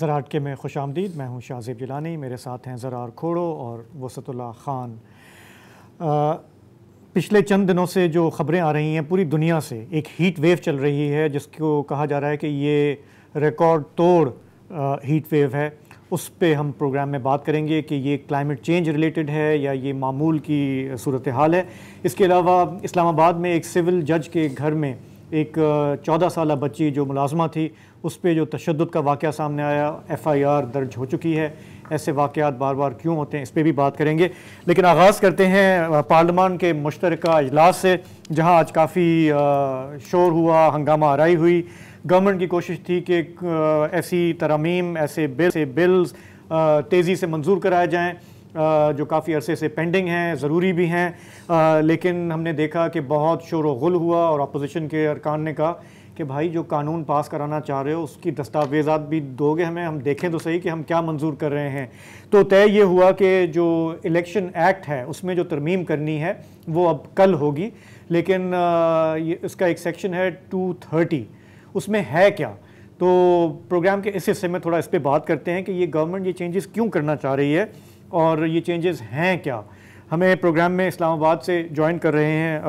ज़राअत के में खुश आमदीद। मैं हूँ शाहज़ेब जिलानी, मेरे साथ हैं ज़रार खोड़ो और वसतुल्लाह ख़ान। पिछले चंद दिनों से जो ख़बरें आ रही हैं पूरी दुनिया से, एक हीट वेव चल रही है जिसको कहा जा रहा है कि ये रिकॉर्ड तोड़ हीट वेव है। उस पे हम प्रोग्राम में बात करेंगे कि ये क्लाइमेट चेंज रिलेटेड है या ये मामूल की सूरत हाल है। इसके अलावा इस्लामाबाद में एक सिविल जज के घर में एक 14 साला बच्ची जो मुलाजमा थी उस पे जो तशद्दुद का वाक़या सामने आया, FIR दर्ज हो चुकी है। ऐसे वाक़यात बार बार क्यों होते हैं, इस पे भी बात करेंगे। लेकिन आगाज़ करते हैं पार्लियामान के मुश्तरका इजलास से, जहां आज काफ़ी शोर हुआ, हंगामा आराई हुई। गवर्नमेंट की कोशिश थी कि ऐसी तरमीम, ऐसे बिल्स तेज़ी से मंजूर कराए जाएँ जो काफ़ी अरसे से पेंडिंग हैं, ज़रूरी भी हैं। लेकिन हमने देखा कि बहुत शोर व गुल हुआ और अपोजिशन के अरकान ने कहा कि भाई जो कानून पास कराना चाह रहे हो उसकी दस्तावेज़ात भी दोगे हमें, हम देखें तो सही कि हम क्या मंजूर कर रहे हैं। तो तय ये हुआ कि जो इलेक्शन एक्ट है उसमें जो तरमीम करनी है वो अब कल होगी। लेकिन इसका एक सेक्शन है 230, उसमें है क्या। तो प्रोग्राम के इस हिस्से में थोड़ा इस पर बात करते हैं कि ये गवर्नमेंट ये चेंजेस क्यों करना चाह रही है और ये चेंजेस हैं क्या। हमें प्रोग्राम में इस्लामाबाद से ज्वाइन कर रहे हैं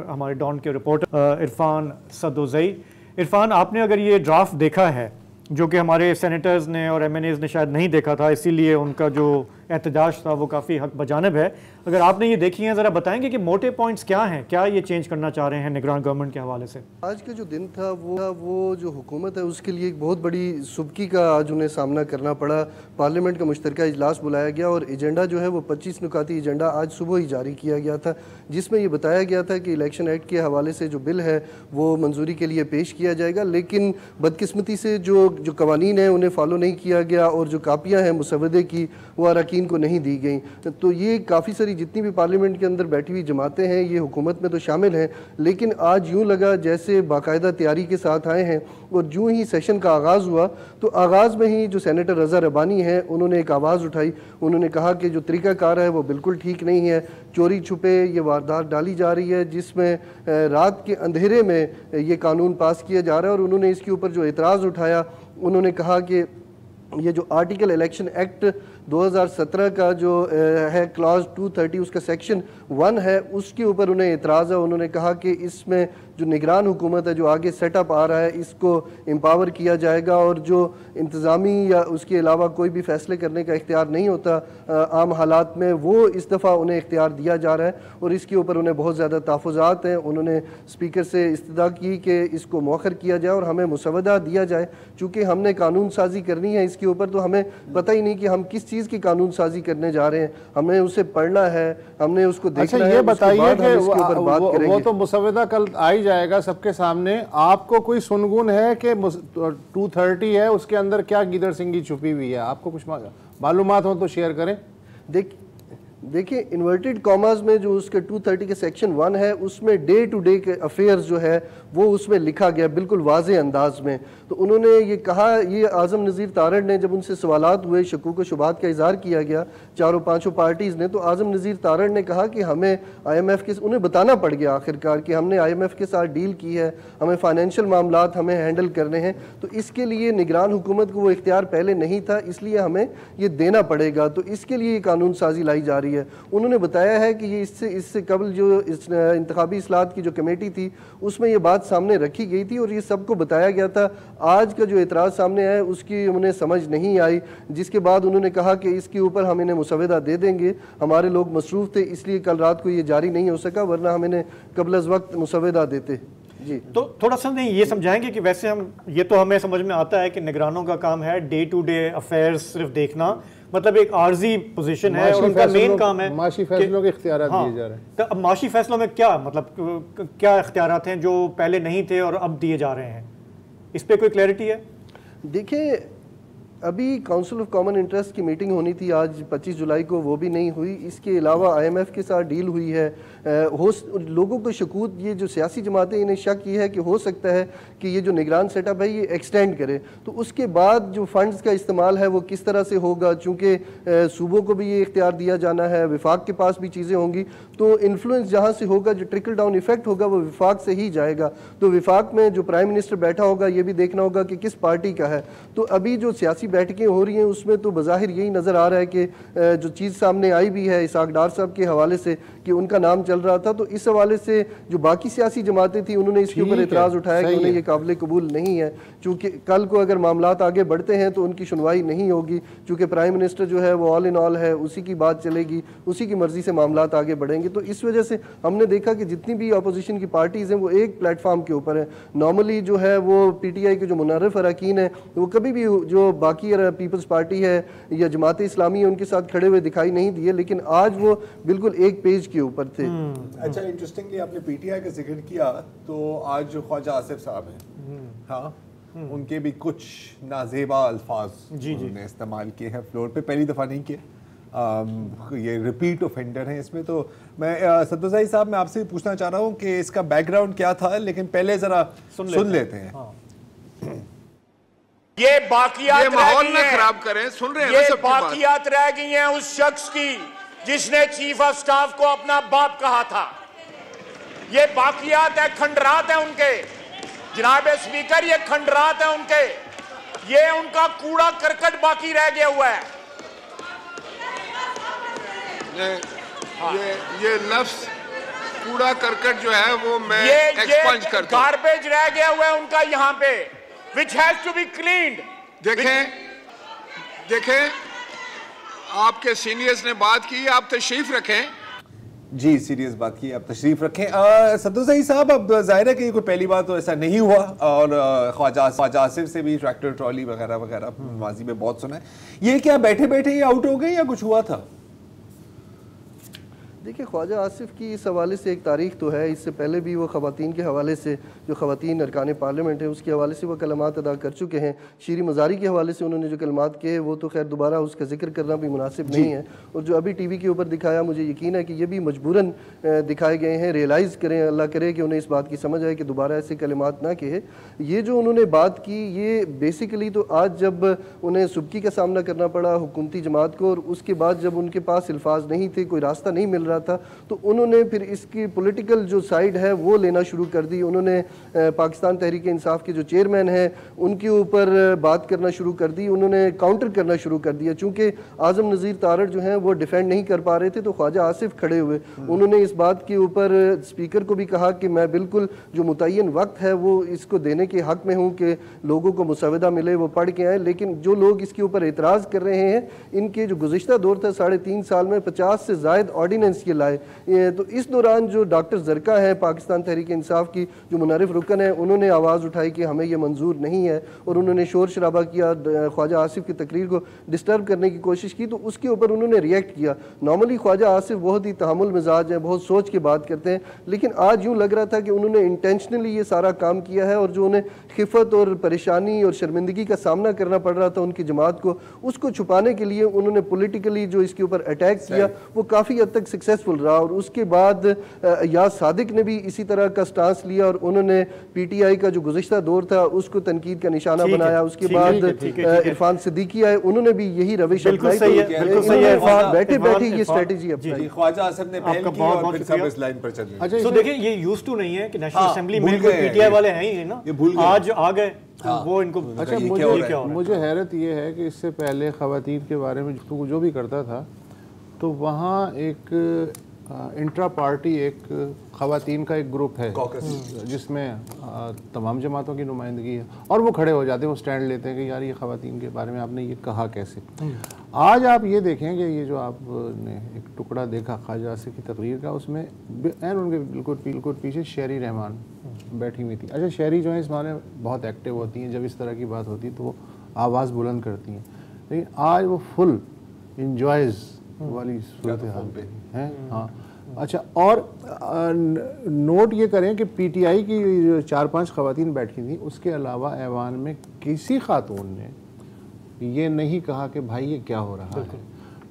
हमारे डॉन के रिपोर्टर इरफान सदोज़ई। इरफान, आपने अगर ये ड्राफ्ट देखा है, जो कि हमारे सेनेटर्स ने और MNAs ने शायद नहीं देखा था, इसीलिए उनका जो एहतजाज था वो काफ़ी हक बजानिब है, अगर आपने ये देखी है ज़रा बताएंगे कि मोटे पॉइंट्स क्या हैं, क्या ये चेंज करना चाह रहे हैं निगरान गवर्नमेंट के हवाले से। आज का जो दिन था वो जो हुकूमत है उसके लिए एक बहुत बड़ी सुबकी का आज उन्हें सामना करना पड़ा। पार्लियामेंट का मुश्तरका इजलास बुलाया गया और एजेंडा जो है वो 25 नुकाती एजेंडा आज सुबह ही जारी किया गया था, जिसमें ये बताया गया था कि इलेक्शन एक्ट के हवाले से जो बिल है वो मंजूरी के लिए पेश किया जाएगा। लेकिन बदकिस्मती से जो कवानीन है उन्हें फॉलो नहीं किया गया और जो कापियाँ हैं मुसवदे की वो अरकान को नहीं दी गई। तो ये काफ़ी सारी जितनी भी पार्लियामेंट के अंदर बैठी हुई जमातें हैं ये हुकूमत में तो शामिल हैं, लेकिन आज यूँ लगा जैसे बाकायदा तैयारी के साथ आए हैं। और जो ही सेशन का आगाज़ हुआ तो आगाज़ में ही जो सेनेटर रज़ा रब्बानी हैं उन्होंने एक आवाज़ उठाई। उन्होंने कहा कि जो तरीक़ाकार है वो बिल्कुल ठीक नहीं है, चोरी छुपे ये वारदात डाली जा रही है जिसमें रात के अंधेरे में ये कानून पास किया जा रहा है। और उन्होंने इसके ऊपर जो एतराज़ उठाया, उन्होंने कहा कि ये जो आर्टिकल इलेक्शन एक्ट 2017 का जो है क्लॉज 230 उसका सेक्शन 1 है, उसके ऊपर उन्हें एतराज़ है। उन्होंने कहा कि इसमें जो निगरान हुकूमत है जो आगे सेटअप आ रहा है इसको एम्पावर किया जाएगा और जो इंतज़ामी या उसके अलावा कोई भी फ़ैसले करने का इख्तियार नहीं होता आम हालात में, वो इस दफ़ा उन्हें इख्तियार दिया जा रहा है और इसके ऊपर उन्हें बहुत ज़्यादा तहफ़्फ़ुज़ात हैं। उन्होंने स्पीकर से इस्तदा की कि इसको मौखर किया जाए और हमें मुसवदा दिया जाए। चूँकि हमने कानून साजी करनी है इसके ऊपर, तो हमें पता ही नहीं कि हम किस चीज़ की कानून साजी करने जा रहे हैं, हमें उसे पढ़ना है, हमने उसको देखना है। ये बताइए कि वो तो मुसवदा कल आई जाएगा सबके सामने, आपको कोई सुनगुन है कि 230 है उसके अंदर क्या गीदड़ सिंगी छुपी हुई है? आपको कुछ मालूमात हो तो शेयर करें। देखिए इन्वर्टेड कॉमर्स में जो उसके 230 के सेक्शन 1 है उसमें डे टू डे के अफेयर्स जो है वो उसमें लिखा गया बिल्कुल वाज़े अंदाज में। तो उन्होंने ये कहा, ये आज़म नज़ीर तारड़ ने जब उनसे सवालात हुए, शकूक व शुबात का इज़हार किया गया चारों पाँचों पार्टीज़ ने, तो आज़म नज़ीर तारड़ ने कहा कि हमें IMF के, उन्हें बताना पड़ गया आखिरकार कि हमने IMF के साथ डील की है, हमें फाइनेंशियल मामलात हमें हैंडल करने हैं, तो इसके लिए निगरान हुकूमत को वो इख्तियार पहले नहीं था, इसलिए हमें ये देना पड़ेगा। तो इसके लिए कानून साजी लाई जा रही है। उन्होंने बताया है कि ये इससे कबल जो इस इंतखाबी इस्लाहत की जो कमेटी थी उसमें ये बात सामने रखी गई थी और ये सबको बताया गया था। आज का जो एतराज़ सामने आया उसकी उन्हें समझ नहीं आई, जिसके बाद उन्होंने कहा कि इसके ऊपर हम इन्हें मुसवदा दे देंगे, हमारे लोग मसरूफ़ थे इसलिए कल रात को ये जारी नहीं हो सका, वरना हम इन्हें कबल अज़ वक्त मुसवदा देते। जी, तो थोड़ा सा नहीं ये समझाएंगे कि वैसे हम, ये तो हमें समझ में आता है कि निगरानों का काम है डे टू डे अफेयर्स सिर्फ देखना, मतलब एक आर्जी पोजीशन है और उनका मेन काम है माशी फैसलों के इख्तियारात दिए जा रहे हैं। तो अब माशी फैसलों में क्या मतलब क्या इख्तियारात हैं जो पहले नहीं थे और अब दिए जा रहे हैं, इस पे कोई क्लैरिटी है? देखिए अभी काउंसिल ऑफ कॉमन इंटरेस्ट की मीटिंग होनी थी आज 25 जुलाई को, वो भी नहीं हुई। इसके अलावा IMF के साथ डील हुई है। लोगों को शकूत, ये जो सियासी जमातें इन्हें शक ये है कि हो सकता है कि ये जो निगरान सेटअप है ये एक्सटेंड करे, तो उसके बाद जो फंड्स का इस्तेमाल है वो किस तरह से होगा, चूँकि सूबों को भी ये इख्तियार दिया जाना है, विफाक के पास भी चीज़ें होंगी, तो इन्फ्लुएंस जहाँ से होगा, जो ट्रिकल डाउन इफेक्ट होगा वो विफाक से ही जाएगा। तो विफाक में जो प्राइम मिनिस्टर बैठा होगा ये भी देखना होगा कि किस पार्टी का है। तो अभी जो सियासी सियासी बैठकें हो रही हैं उसमें तो बज़ाहिर यही नज़र आ रहा है कि जो चीज़ सामने आई भी है इसाक डार साहब के हवाले से कि उनका नाम चल रहा था, तो इस हवाले से जो बाकी सियासी जमातें थी उन्होंने इसके ऊपर एतराज़ उठाया कि उन्हें ये काबिल कबूल नहीं है, चूँकि कल को अगर मामलात आगे बढ़ते हैं तो उनकी सुनवाई नहीं होगी, चूँकि प्राइम मिनिस्टर जो है वो ऑल इन ऑल है, उसी की बात चलेगी, उसी की मर्जी से मामलात आगे बढ़ेंगे। तो इस वजह से हमने देखा कि जितनी भी अपोजिशन की पार्टीज़ हैं वो एक प्लेटफॉर्म के ऊपर है। नॉर्मली जो है वो PTI के जो मुनर्रिफ अरकान है वो कभी भी जो बाकी पीपल्स पार्टी है या जमात इस्लामी है उनके साथ खड़े हुए दिखाई नहीं दिए, लेकिन आज वो बिल्कुल एक पेज के ऊपर थे। अच्छा, इंटरेस्टिंगली आपने PTI का जिक्र किया तो आज जो ख्वाजा आसिफ साहब हैं, हाँ, उनके भी कुछ नाजेबा अल्फाज उन्होंने इस्तेमाल किए हैं फ्लोर पे, पहली दफ़ा नहीं किए। ये रिपीट ऑफेंडर हैं इसमें। तो मैं सद्दुज़ई साहब मैं आपसे पूछना चाह रहा हूँ कि इसका बैकग्राउंड क्या था, लेकिन पहले जरा सुन लेते हैं। ये बाकियात माहौल न खराब करें, सुन रहे हैं ना सबकी बात। बाकियात रह गई हैं उस शख्स की जिसने चीफ ऑफ स्टाफ को अपना बाप कहा था। ये बाकियात है, खंडरात है उनके, जनाब स्पीकर, ये खंडरात है उनके, ये उनका कूड़ा करकट बाकी रह गया हुआ है। ये लफ्ज कूड़ा करकट जो है वो मैं एक्सपंज करता हूं। गार्बेज रह गया हुआ है उनका यहाँ पे, which has to be cleaned। देखें आपके सीनियर्स ने बात की, आप तशरीफ रखें। जी, सीरियस बात की, आप तशरीफ रखें। सद्दुज़ई साहब, अब जाहिर है कि कोई पहली बार तो ऐसा नहीं हुआ, और ख्वाजा आसिफ से भी ट्रैक्टर ट्रॉली वगैरह वगैरह माजी में बहुत सुना है। ये क्या बैठे बैठे ही आउट हो गए या कुछ हुआ था? देखिए, ख्वाजा आसिफ की इस हवाले से एक तारीख तो है, इससे पहले भी वो ख़वातीन के हवाले से, जो ख़वातीन अरकान पार्लियामेंट है उसके हवाले से वो कलमात अदा कर चुके हैं। शीरी मज़ारी के हवाले से उन्होंने जो कलमात किए वो तो खैर दोबारा उसका जिक्र करना भी मुनासिब नहीं है, और जो अभी TV के ऊपर दिखाया मुझे यकीन है कि ये भी मजबूरन दिखाए गए हैं। रियलाइज़ करें, अल्लाह करे कि उन्हें इस बात की समझ आए कि दोबारा ऐसे कलमात ना कहे। ये जो उन्होंने बात की ये बेसिकली तो आज जब उन्हें सुबकी का सामना करना पड़ा हुकूमती जमात को, और उसके बाद जब उनके पास अल्फाज नहीं थे, कोई रास्ता नहीं मिल रहा था, तो उन्होंने फिर इसकी पॉलिटिकल जो साइड है वो लेना शुरू कर दी। उन्होंने पाकिस्तान तहरीक इंसाफ के जो चेयरमैन हैं उनके ऊपर बात करना शुरू कर दी, उन्होंने काउंटर करना शुरू कर दिया। चूँकि आज़म नज़ीर तारड़ जो हैं वो डिफेंड नहीं कर पा रहे थे तो ख्वाजा आसिफ खड़े हुए, उन्होंने इस बात के ऊपर स्पीकर को भी कहा कि मैं बिल्कुल जो मुतय्यन वक्त है वो इसको देने के हक़ में हूँ कि लोगों को मुसवदा मिले, वो पढ़ के आए। लेकिन जो लोग इसके ऊपर एतराज़ कर रहे हैं, इनके जो गुज़िश्ता दौर था 3.5 साल में 50 से ज़ायद ऑर्डिनेंस ये लाए। तो इस दौरान जो डॉक्टर ज़रका है पाकिस्तान तहरीक इंसाफ की जो मुनर्रिफ रुकन है, उन्होंने आवाज़ उठाई कि हमें ये मंजूर नहीं है, और उन्होंने शोर शराबा किया, ख्वाजा आसिफ की तकरीर को डिस्टर्ब करने की कोशिश की, तो उसके ऊपर उन्होंने रिएक्ट किया। नॉर्मली ख्वाजा आसिफ बहुत ही तहमुल मिजाज है, बहुत सोच के बात करते हैं, लेकिन आज यूँ लग रहा था कि उन्होंने इंटेंशनली ये सारा काम किया है, और जो उन्हें खिफत और परेशानी और शर्मिंदगी का सामना करना पड़ रहा था उनकी जमात को, उसको छुपाने के लिए उन्होंने पॉलिटिकली जो इसके ऊपर अटैक किया वो काफ़ी हद तक सक्सेसफुल रहा। और उसके बाद याद सादिक ने भी इसी तरह का स्टांस लिया, और उन्होंने PTI का जो गुज़िश्ता दौर था उसको तनकीद का निशाना बनाया। उसके बाद इरफान सिद्दीकी आए, उन्होंने भी यही रविश अपनाई। बैठे बैठे ये स्ट्रेटेजी अपनाई। ख्वाजा आसिफ ने पहल की और फिर सब इस लाइन पर चल रहे हैं। अच्छा, तो देखिए ये यूज्ड टू नहीं है कि नेशनल असेंबली में कोई PTI वाले हैं ही ना, आज आ गए वो इनको। अच्छा, मुझे हैरत ये है कि इससे पहले ख़वातीन के बारे में जो भी करता था तो वहाँ एक इंट्रा पार्टी एक ख़वातीन का एक ग्रुप है जिसमें तमाम जमातों की नुमाइंदगी है, और वो खड़े हो जाते हैं, वो स्टैंड लेते हैं कि यार ये ख़वातीन के बारे में आपने ये कहा कैसे। आज आप ये देखें कि ये जो आपने एक टुकड़ा देखा ख्वाजा आसिफ की तकरीर का, उसमें उनके बिल्कुल पीछे शेरी रहमान बैठी हुई थी। अच्छा, शेरी जो है इस मामले में बहुत एक्टिव होती हैं, जब इस तरह की बात होती है तो वो आवाज़ बुलंद करती हैं, लेकिन आज वो फुल इंजॉयज़ वाली सूरत हाल पे हैं। हाँ, अच्छा, और नोट ये करें कि PTI की जो 4-5 ख़वातीन बैठी थी, उसके अलावा ऐवान में किसी खातून ने ये नहीं कहा कि भाई ये क्या हो रहा है।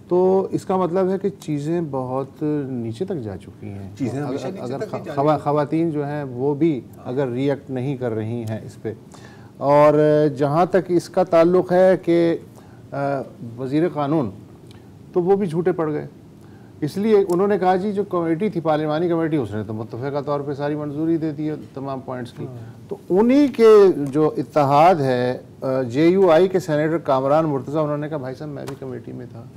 तो इसका मतलब है कि चीज़ें बहुत नीचे तक जा चुकी हैं। अगर ख़वातीन जो हैं वो भी अगर रिएक्ट नहीं कर रही हैं इस पर, और जहाँ तक इसका ताल्लुक़ है कि वज़ीर क़ानून तो वो भी झूठे पड़ गए। इसलिए उन्होंने कहा जी जो कमेटी थी पार्लिमानी कमेटी उसने तो मुत्तफ़िक़ा तौर पे सारी मंजूरी दे दी है तमाम पॉइंट्स की। तो उन्हीं के जो इत्तेहाद है JUI के सेनेटर कामरान मुर्तज़ा, उन्होंने कहा भाई साहब मैं भी कमेटी में था,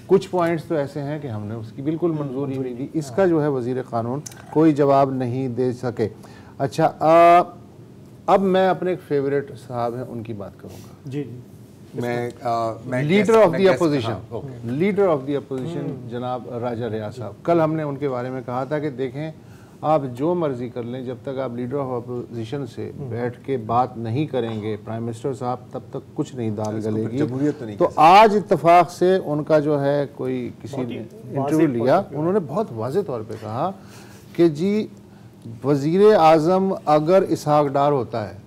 कुछ पॉइंट्स तो ऐसे हैं कि हमने उसकी बिल्कुल मंजूरी नहीं दी। इसका जो है वज़ीर क़ानून कोई जवाब नहीं दे सके। अच्छा, अब मैं अपने एक फेवरेट साहब हैं उनकी बात करूँगा। जी जी, मैं leader of the opposition, leader of the opposition जनाब राजा रियाज साहब। कल हमने उनके बारे में कहा था कि देखें आप जो मर्जी कर लें, जब तक आप लीडर ऑफ अपोजिशन से बैठ के बात नहीं करेंगे प्राइम मिनिस्टर साहब, तब तक कुछ नहीं दाल गलेगी। तो आज इत्तेफाक से उनका जो है कोई किसी ने इंटरव्यू लिया, उन्होंने बहुत वाज़ेह तौर पे कहा कि जी वज़ीर आज़म अगर इसहाक डार होता है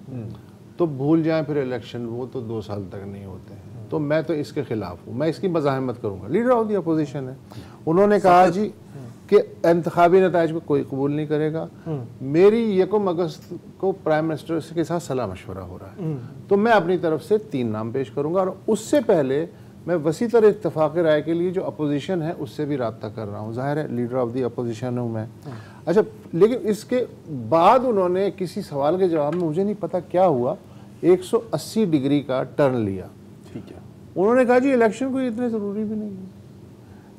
तो भूल जाएं फिर इलेक्शन, वो तो 2 साल तक नहीं होते हैं। तो मैं तो इसके खिलाफ हूँ, मैं इसकी मज़ाहमत करूँगा। लीडर ऑफ द अपोजिशन है, उन्होंने कहा जी कि इंतखाबी नताइज को कोई कबूल नहीं करेगा। मेरी 1 अगस्त को प्राइम मिनिस्टर के साथ सलाह मशवरा हो रहा है, तो मैं अपनी तरफ से 3 नाम पेश करूँगा और उससे पहले मैं वसी तरह इत्तफाक़ राय के लिए जो अपोजिशन है उससे भी रब्ता कर रहा हूँ। ज़ाहिर है लीडर ऑफ द अपोजिशन हूँ मैं। अच्छा, लेकिन इसके बाद उन्होंने किसी सवाल के जवाब में, मुझे नहीं पता क्या हुआ, 180 डिग्री का टर्न लिया। ठीक है, उन्होंने कहा जी इलेक्शन कोई इतने ज़रूरी भी नहीं है,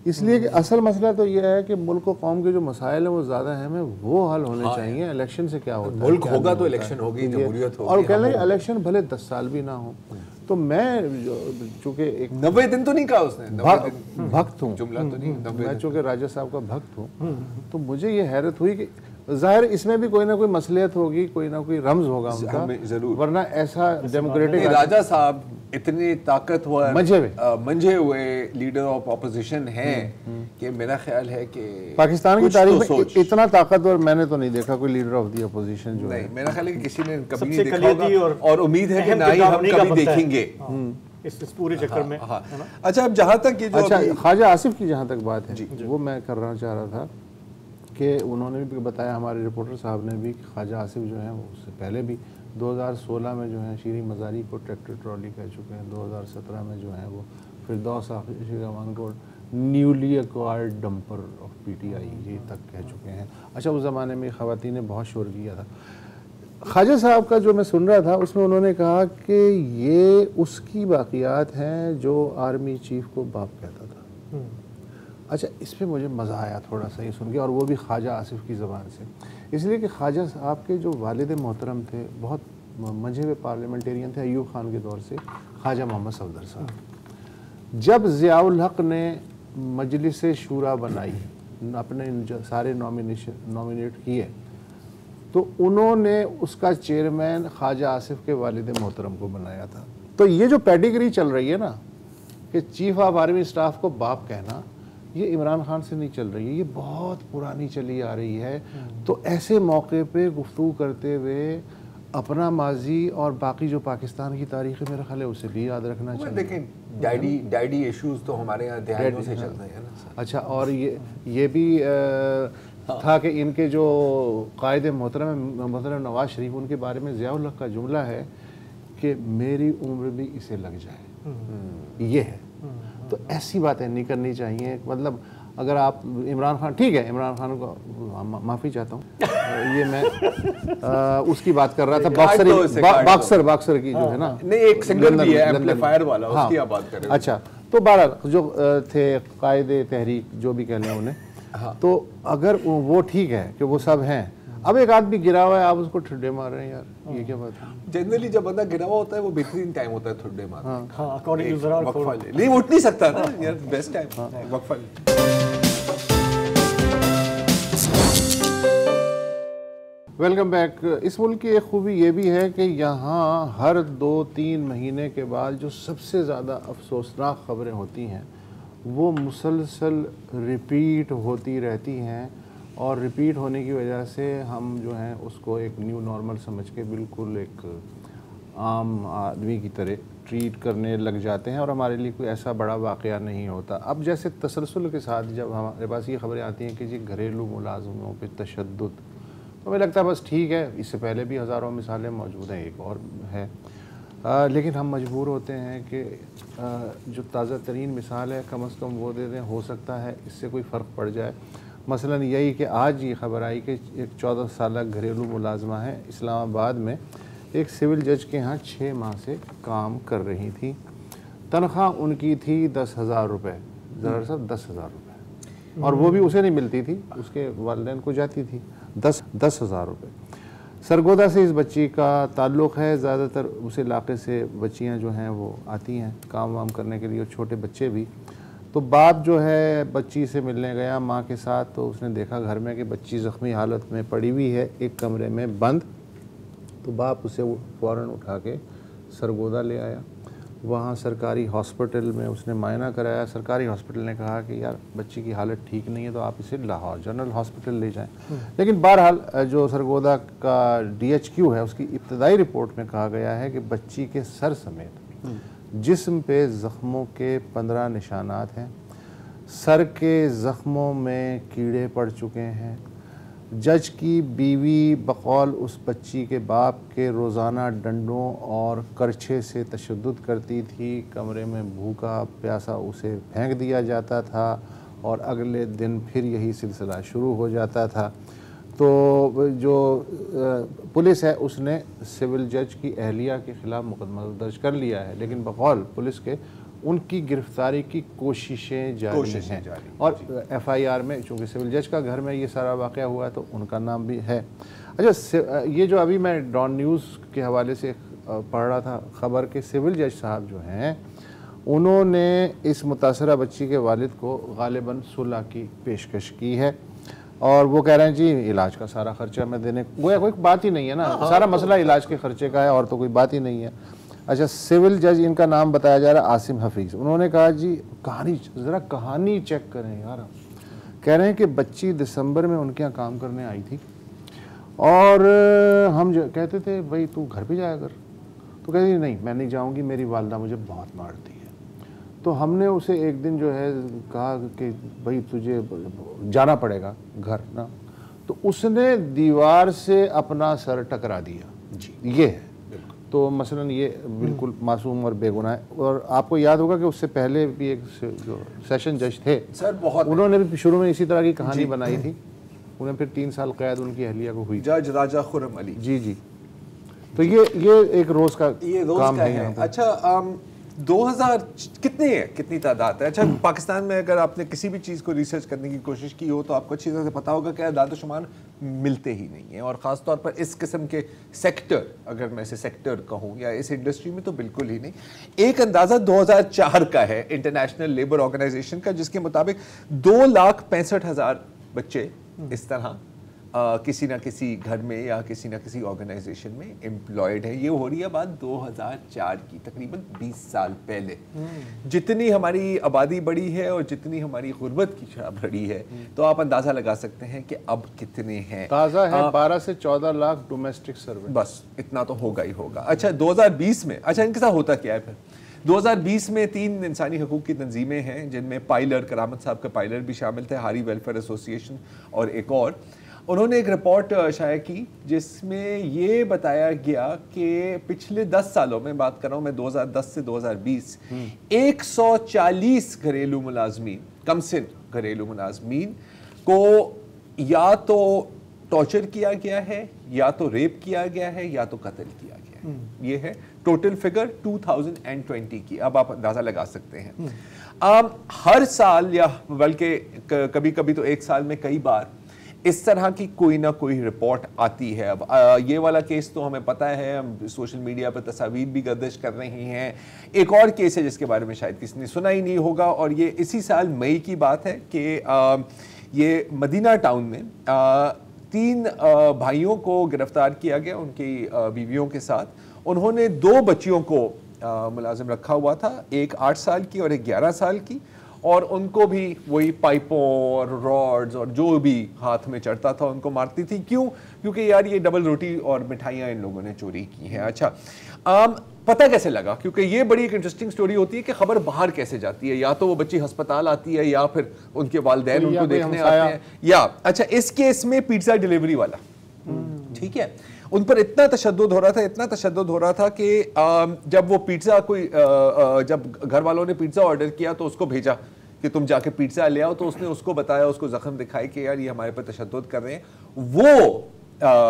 इसलिए कि असल मसला तो यह है कि मुल्क और कौम के जो मसाइल हैं वो ज़्यादा अहम है, वो हल होने चाहिए। इलेक्शन से क्या होता है, मुल्क होगा तो इलेक्शन होगी, जमहूरियत होगी। और कह लें इलेक्शन भले 10 साल भी ना हो। तो मैं चूँकि एक 90 दिन तो नहीं कहा उसने, भक्त हूँ, जुमला तो नहीं, मैं चूँकि राजा साहब का भक्त हूँ, तो मुझे ये हैरत हुई कि ज़ाहिर इसमें भी कोई ना कोई मसलियत होगी, कोई ना कोई रम्ज होगा उनका, वरना ऐसा डेमोक्रेटिक। राजा साहब इतने ताकतवर मंझे हुए लीडर ऑफ ऑपोजिशन हैं कि मेरा ख्याल है कि पाकिस्तान की तारीख में इतना ताकतवर मैंने तो नहीं देखा कोई लीडर ऑफ द अपोजिशन जो नहीं, मेरा ख्याल है कि किसी ने कभी नहीं देखा होगा और उम्मीद है कि ना ही हम कभी देखेंगे इस पूरे चक्कर में। अच्छा, अब जहाँ तक ये जो ख्वाजा आसिफ की जहाँ तक बात है वो मैं करना चाह रहा था कि उन्होंने भी बताया, हमारे रिपोर्टर साहब ने भी, कि ख्वाजा आसिफ जो है वो उससे पहले भी 2016 में जो है शीरी मज़ारी को ट्रैक्टर ट्रॉली कह चुके हैं, 2017 में जो है वो फिरदौस आखिर को newly acquired dumper of PTI ये तक कह चुके हैं। अच्छा, उस ज़माने में ख़वातीन ने बहुत शोर किया था। ख्वाजा साहब का जो मैं सुन रहा था उसमें उन्होंने कहा कि ये उसकी बाक़ियात हैं जो आर्मी चीफ़ को बाप कहता था। अच्छा, इस पर मुझे मज़ा आया थोड़ा सा ये सुन के, और वो भी ख्वाजा आसिफ की ज़बान से, इसलिए कि ख्वाजा साहब के जो वालिद मोहतरम थे बहुत मंझे हुए पार्लियामेंटेरियन थे अयूब खान के दौर से, ख्वाजा मोहम्मद सफदर साहब। जब ज़ियाउल हक ने मजलिस शूरा बनाई, अपने सारे नॉमिनेट किए, तो उन्होंने उसका चेयरमैन ख्वाजा आसिफ के वालिद मोहतरम को बनाया था। तो ये जो पेडिग्री चल रही है ना कि चीफ ऑफ आर्मी स्टाफ को बाप कहना, ये इमरान खान से नहीं चल रही है, ये बहुत पुरानी चली आ रही है। तो ऐसे मौके पे गुफ्तगू करते हुए अपना माजी और बाकी जो पाकिस्तान की तारीख है मेरा ख्याल है उसे भी याद रखना चाहिए। देखें डैडी इश्यूज तो हमारे यहाँ दहाइयों से चल रहे हैं ना। अच्छा, और ये भी था कि इनके जो कायद मोहतरम नवाज शरीफ, उनके बारे में ज़ियाउल हक का जुमला है कि मेरी उम्र भी इसे लग जाए, ये है। तो ऐसी बातें नहीं करनी चाहिए। मतलब अगर आप इमरान खान, ठीक है इमरान खान को माफ़ी चाहता हूँ, ये मैं उसकी बात कर रहा था, बॉक्सर की जो है ना, नहीं एक सिंगर भी है एम्पलीफायर वाला, उसकी आप बात कर रहे हो। अच्छा, तो 12 जो थे कायदे तहरीक जो भी कह लें उन्हें, तो अगर वो ठीक है कि वो सब हैं, अब एक आदमी गिरा हुआ है आप उसको ठुड्डे मार रहे हैं, यार ये क्या बात है। जनरली जब बंदा गिरा हुआ होता है वो बेहतरीन टाइम होता है ठुड्डे मारने का। हाँ, अकॉर्डिंग टू ज़रा नहीं उठ नहीं सकता ना यार, बेस्ट टाइम वक्फा। Welcome back. इस मुल्क की एक खूबी ये भी है कि यहाँ हर 2-3 महीने के बाद जो सबसे ज़्यादा अफसोसनाक ख़बरें होती हैं वो मुसलसल रिपीट होती रहती हैं, और रिपीट होने की वजह से हम जो हैं उसको एक न्यू नॉर्मल समझ के बिल्कुल एक आम आदमी की तरह ट्रीट करने लग जाते हैं, और हमारे लिए कोई ऐसा बड़ा वाक़या नहीं होता। अब जैसे तसलसल के साथ जब हमारे पास ये खबरें आती हैं कि जी घरेलू मुलाज़िमों पे तशद्दुद, तो हमें लगता है बस ठीक है, इससे पहले भी हज़ारों मिसालें मौजूद हैं, एक और है। लेकिन हम मजबूर होते हैं कि जो ताज़ा तरीन मिसाल है कम से कम वो दे दें, हो सकता है इससे कोई फ़र्क पड़ जाए। मसलन यही कि आज ये ख़बर आई कि एक 14 साल घरेलू मुलाजमा है इस्लामाबाद में, एक सिविल जज के यहाँ 6 माह से काम कर रही थी। तनख्वाह उनकी थी 10,000 रुपये, ज़रा सा 10,000 रुपये, और वो भी उसे नहीं मिलती थी, उसके वालिदैन को जाती थी 10,000 रुपये। सरगोदा से इस बच्ची का ताल्लुक़ है, ज़्यादातर उस इलाके से बच्चियाँ जो हैं वो आती हैं काम वाम करने के लिए, और छोटे बच्चे भी। तो बाप जो है बच्ची से मिलने गया माँ के साथ, तो उसने देखा घर में कि बच्ची ज़ख्मी हालत में पड़ी हुई है एक कमरे में बंद। तो बाप उसे फ़ौरन उठा के सरगोदा ले आया। वहाँ सरकारी हॉस्पिटल में उसने मायना कराया। सरकारी हॉस्पिटल ने कहा कि यार बच्ची की हालत ठीक नहीं है, तो आप इसे लाहौर जनरल हॉस्पिटल ले जाएं। लेकिन बहरहाल जो सरगोदा का DHQ है उसकी इब्तदाई रिपोर्ट में कहा गया है कि बच्ची के सर समेत जिस्म पे ज़ख्मों के 15 निशानात हैं, सर के ज़ख्मों में कीड़े पड़ चुके हैं। जज की बीवी बकौल उस बच्ची के बाप के रोज़ाना डंडों और करछे से तशद्दुद करती थी। कमरे में भूखा प्यासा उसे फेंक दिया जाता था और अगले दिन फिर यही सिलसिला शुरू हो जाता था। तो जो पुलिस है उसने सिविल जज की अहलिया के ख़िलाफ़ मुकदमा दर्ज कर लिया है, लेकिन बकौल पुलिस के उनकी गिरफ्तारी की कोशिशें जारी हैं। और FIR में चूँकि सिविल जज का घर में ये सारा वाक़या हुआ है तो उनका नाम भी है। अच्छा, ये जो अभी मैं डॉन न्यूज़ के हवाले से पढ़ रहा था ख़बर के, सिविल जज साहब जो हैं उन्होंने इस मुतासरा बच्ची के वालिद को गालिबन सुलह की पेशकश की है, और वो कह रहे हैं जी इलाज का सारा ख़र्चा मैं देने, कोई बात ही नहीं है ना, सारा मसला इलाज के ख़र्चे का है और तो कोई बात ही नहीं है। अच्छा, सिविल जज, इनका नाम बताया जा रहा है आसिम हफीज़, उन्होंने कहा जी कहानी चेक करें यार। कह रहे हैं कि बच्ची दिसंबर में उनके यहाँ काम करने आई थी और हम जो कहते थे भाई तू घर पे जाया कर, तो कहती नहीं मैं नहीं जाऊँगी, मेरी वालदा मुझे बहुत मारती है। तो हमने उसे एक दिन जो है कहा कि भाई तुझे जाना पड़ेगा घर ना, तो उसने दीवार से अपना सर टकरा दिया जी। ये है तो मसलन ये बिल्कुल मासूम और बेगुनाह है। और आपको याद होगा कि उससे पहले भी एक जो सेशन जज थे सर, बहुत उन्होंने भी शुरू में इसी तरह की कहानी बनाई थी, उन्हें फिर 3 साल कैद उनकी अहलिया को हुई, जज राजा खुर्रम अली जी। तो ये एक रोज़ का काम है। अच्छा, 2000 कितनी तादाद है? अच्छा, पाकिस्तान में अगर आपने किसी भी चीज़ को रिसर्च करने की कोशिश की हो तो आपको अच्छी तरह से पता होगा कि आदाद-ओ-शुमार मिलते ही नहीं है, और ख़ास तौर पर इस किस्म के सेक्टर, अगर मैं इसे सेक्टर कहूँ या इस इंडस्ट्री में, तो बिल्कुल ही नहीं। एक अंदाज़ा 2004 का है इंटरनेशनल लेबर ऑर्गेनाइजेशन का, जिसके मुताबिक 2,65,000 बच्चे इस तरह किसी ना किसी घर में या किसी ना किसी ऑर्गेनाइजेशन में एम्प्लॉयड है। ये हो रही है बात 2004 की, तकरीबन 20 साल पहले। जितनी हमारी आबादी बढ़ी है और जितनी हमारी गुर्बत की शरह बढ़ी है, तो आप अंदाज़ा लगा सकते हैं कि अब कितने हैं। ताज़ा है 12 से 14 लाख डोमेस्टिक सर्वेंट, बस इतना तो होगा ही होगा। अच्छा, 2020 में, अच्छा इनके साथ होता क्या है फिर? 2020 में 3 इंसानी हकूक़ की तंजीमें हैं, जिनमें पायलर, करामत साहब का पायलर भी शामिल थे, हारी वेलफेयर एसोसिएशन और एक और। उन्होंने एक रिपोर्ट शाया की जिसमें ये बताया गया कि पिछले 10 सालों में, बात कर रहा हूँ मैं 2010 से 2020, 140 घरेलू मुलाजमीन, कमसिन घरेलू मुलाजमीन को या तो टॉर्चर किया गया है, या तो रेप किया गया है, या तो कत्ल किया गया है। ये है टोटल फिगर 2020 की। अब आप अंदाजा लगा सकते हैं। हर साल या बल्कि कभी कभी तो एक साल में कई बार इस तरह की कोई ना कोई रिपोर्ट आती है। अब ये वाला केस तो हमें पता है, हम सोशल मीडिया पर तस्वीर भी गर्दिश कर रही हैं। एक और केस है जिसके बारे में शायद किसी ने सुना ही नहीं होगा, और ये इसी साल मई की बात है कि ये मदीना टाउन में 3 भाइयों को गिरफ्तार किया गया उनकी बीवियों के साथ। उन्होंने 2 बच्चियों को मुलाजिम रखा हुआ था, एक 8 साल की और एक 11 साल की, और उनको भी वही पाइपों और रॉड्स और जो भी हाथ में चढ़ता था उनको मारती थी। क्यों? क्योंकि यार ये डबल रोटी और मिठाइयाँ इन लोगों ने चोरी की हैं। अच्छा, पता कैसे लगा? क्योंकि ये बड़ी एक इंटरेस्टिंग स्टोरी होती है कि खबर बाहर कैसे जाती है। या तो वो बच्ची अस्पताल आती है, या फिर उनके वालिदैन उनको देखने आते हैं, या अच्छा इस केस में पिज्जा डिलीवरी वाला, ठीक है, उन पर इतना तशद्दुद हो रहा था कि जब वो पिज्ज़ा जब घर वालों ने पिज्ज़ा ऑर्डर किया तो उसको भेजा कि तुम जाके पिज्ज़ा ले आओ, तो उसने उसको बताया, उसको जख्म दिखाई कि यार ये हमारे पर तशद्दुद कर रहे हैं। वो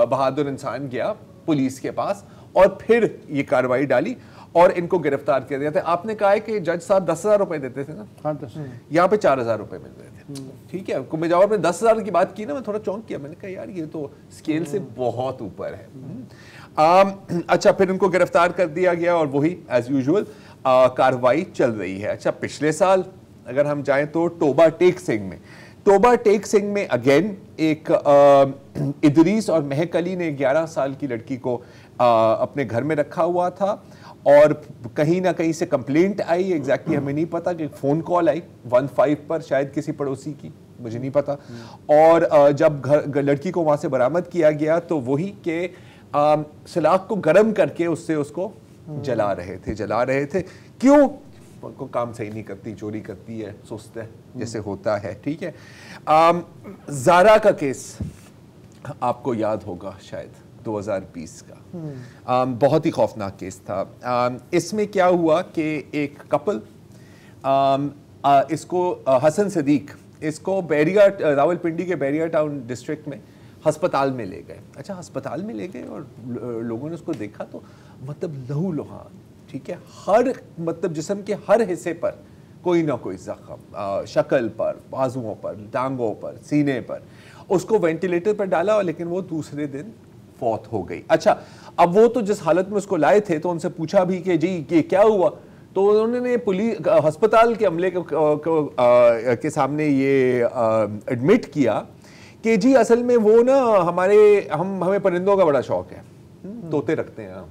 बहादुर इंसान गया पुलिस के पास और फिर ये कार्रवाई डाली और इनको गिरफ्तार कर दिया था। आपने कहा है कि जज साहब 10,000 रुपए देते थे ना? हाँ, 10। यहाँ पे 4,000 रुपए मिल रहे थे। ठीक है, कुमेजावर में 10,000 की बात की ना, मैं थोड़ा चौंक किया, मैंने कहा यार ये तो स्केल से बहुत ऊपर है। अच्छा, फिर उनको गिरफ्तार कर दिया गया और वही एज यूजुअल कार्रवाई चल रही है। अच्छा, पिछले साल अगर हम जाएं तो टोबा टेक सिंह में अगेन एक इदरीस और महक अली ने 11 साल की लड़की को अपने घर में रखा हुआ था और कहीं ना कहीं से कंप्लेंट आई, एग्जैक्टली हमें नहीं पता, कि फोन कॉल आई 15 पर, शायद किसी पड़ोसी की, मुझे नहीं पता। और जब लड़की को वहां से बरामद किया गया तो वही के सलाख को गर्म करके उसको जला रहे थे। क्यों? को काम सही नहीं करती, चोरी करती है, सुस्त है, जैसे होता है। ठीक है, ज़ारा का केस आपको याद होगा शायद, 2020 का बहुत ही खौफनाक केस था। इसमें क्या हुआ कि एक कपल इसको हसन सदीक इसको रावलपिंडी के बैरिया टाउन डिस्ट्रिक्ट में अस्पताल में ले गए। अच्छा, अस्पताल में ले गए और लोगों ने उसको देखा तो मतलब लहूलुहान, ठीक है, हर मतलब जिस्म के हर हिस्से पर कोई ना कोई जख्म, शक्ल पर, बाजुओं पर, टांगों पर, सीने पर। उसको वेंटिलेटर पर डाला लेकिन वो दूसरे दिन फौत हो गई। अच्छा, अब वो तो जिस हालत में उसको लाए थे तो उनसे पूछा भी कि जी ये क्या हुआ, तो उन्होंने पुलिस अस्पताल के अमले के सामने ये एडमिट किया कि जी असल में वो ना हमें परिंदों का बड़ा शौक है, तोते रखते हैं।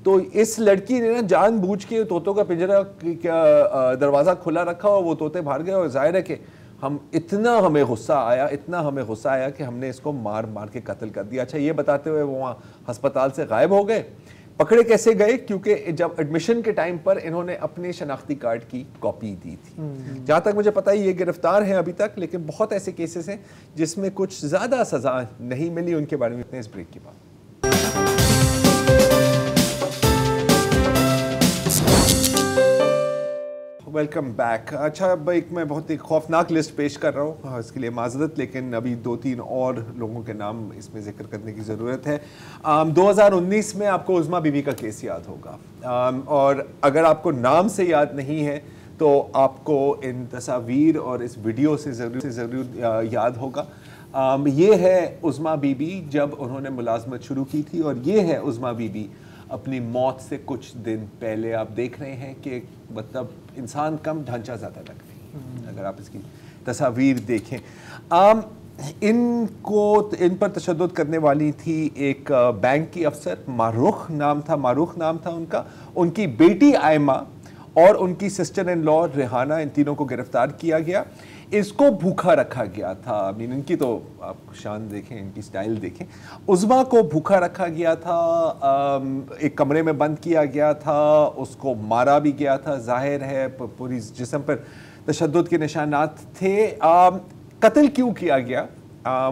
तो इस लड़की ने ना जानबूझ के तोतों का पिंजरा दरवाजा खुला रखा और वो तोते भाग गए और जाहिर है कि हमें गुस्सा आया कि हमने इसको मार के कत्ल कर दिया। अच्छा, ये बताते हुए वो वहाँ अस्पताल से गायब हो गए। पकड़े कैसे गए? क्योंकि जब एडमिशन के टाइम पर इन्होंने अपने शनाख्ती कार्ड की कॉपी दी थी। जहाँ तक मुझे पता है ये गिरफ्तार हैं अभी तक, लेकिन बहुत ऐसे केसेस हैं जिसमें कुछ ज़्यादा सज़ा नहीं मिली। उनके बारे में इस ब्रेक की बात। Welcome back. अच्छा, भाई मैं बहुत ही खौफनाक लिस्ट पेश कर रहा हूँ, इसके लिए माजरत, लेकिन अभी 2-3 और लोगों के नाम इसमें जिक्र करने की ज़रूरत है। 2019 में आपको उज़मा बीबी का केस याद होगा, और अगर आपको नाम से याद नहीं है तो आपको इन तस्वीर और इस वीडियो से ज़रूर याद होगा। ये है उज़मा बीबी जब उन्होंने मुलाजमत शुरू की थी, और ये है उज़मा बीबी अपनी मौत से कुछ दिन पहले। आप देख रहे हैं कि मतलब इंसान कम, ढांचा ज़्यादा लग रही है अगर आप इसकी तस्वीर देखें। इन पर तशद्दुद करने वाली थी एक बैंक की अफसर, मारूख नाम था उनका, उनकी बेटी आयमा और उनकी सिस्टर इन लॉ रेहाना, इन तीनों को गिरफ्तार किया गया। इसको भूखा रखा गया था। इनकी तो आप शान देखें, इनकी स्टाइल देखें। उज़मा को भूखा रखा गया था, एक कमरे में बंद किया गया था, उसको मारा भी गया था। जाहिर है पूरी जिस्म पर तशद्दुद के निशानात थे। कत्ल क्यों किया गया?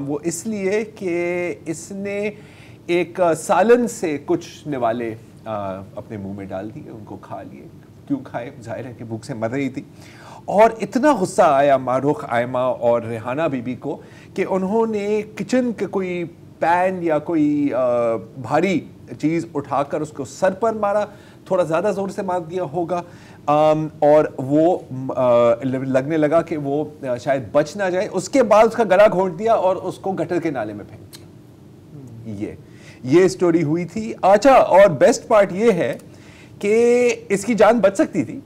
वो इसलिए कि इसने एक सालन से कुछ निवाले अपने मुंह में डाल दिए, उनको खा लिए। क्यों खाए? जाहिर है कि भूख से मर रही थी। और इतना गुस्सा आया मारूख, आयमा और रेहाना बीबी को कि उन्होंने किचन के कोई पैन या कोई भारी चीज़ उठाकर उसको सर पर मारा, थोड़ा ज़्यादा ज़ोर से मार दिया होगा, और वो लगने लगा कि वो शायद बच ना जाए। उसके बाद उसका गला घोंट दिया और उसको गटर के नाले में फेंक दिया। ये स्टोरी हुई थी। अच्छा, और बेस्ट पार्ट ये है कि इसकी जान बच सकती थी,